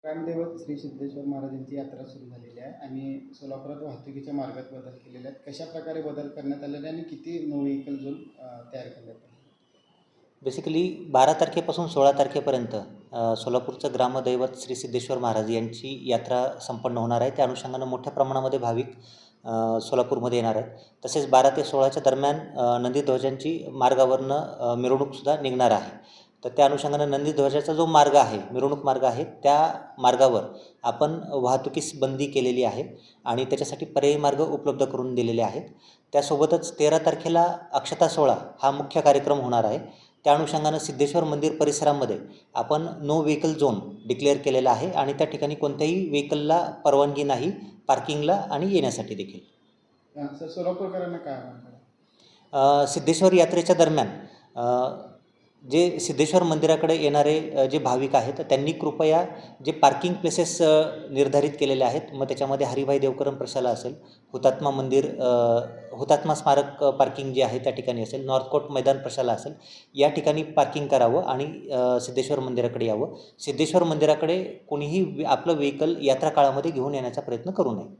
ग्रामदैवत श्री सिद्धेश्वर महाराजांची यात्रा सुरू झालेली आहे आणि सोलापुरात वाहतुकीच्या मार्गात बदल केलेले आहेत. कशा प्रकारे बदल करण्यात आलेले आणि किती नो व्हेकल झोन तयार करण्यात आले? बेसिकली 12 तारखेपासून 16 तारखेपर्यंत सोलापूरचं ग्रामदैवत श्री सिद्धेश्वर महाराज यांची यात्रा संपन्न होणार आहे. त्या अनुषंगानं मोठ्या प्रमाणामध्ये भाविक सोलापूरमध्ये येणार आहेत. तसेच 12 ते 16च्या दरम्यान नंदीध्वजांची मार्गावरनं मिरवणूकसुद्धा निघणार आहे. तर त्या अनुषंगानं नंदीध्वजाचा जो मार्ग आहे, मिरवणूक मार्ग आहे, त्या मार्गावर आपण वाहतुकीस बंदी केलेली आहे आणि त्याच्यासाठी पर्यायी मार्ग उपलब्ध करून दिलेले आहेत. त्यासोबतच 13 तारखेला अक्षता सोहळा हा मुख्य कार्यक्रम होणार आहे. त्या अनुषंगानं सिद्धेश्वर मंदिर परिसरामध्ये आपण नो व्हेकल झोन डिक्लेअर केलेला आहे आणि त्या ठिकाणी कोणत्याही व्हेकलला परवानगी नाही, पार्किंगला आणि येण्यासाठी देखील. सर, सोलापूरकरांना काय आव्हान करा? सिद्धेश्वर यात्रेच्या दरम्यान जे सिद्धेश्वर मंदिराकडे येणारे जे भाविक आहेत त्यांनी कृपया जे पार्किंग प्लेसेस निर्धारित केलेले आहेत, मग त्याच्यामध्ये हरिभाई देवकरम प्रशाला असेल, हुतात्मा मंदिर हुतात्मा स्मारक पार्किंग जे आहे त्या ठिकाणी असेल, नॉर्थकोट मैदान प्रशाला असेल, या ठिकाणी पार्किंग करावं आणि सिद्धेश्वर मंदिराकडे यावं. सिद्धेश्वर मंदिराकडे कोणीही आपलं व्हेकल यात्रा काळामध्ये घेऊन येण्याचा प्रयत्न करू नये.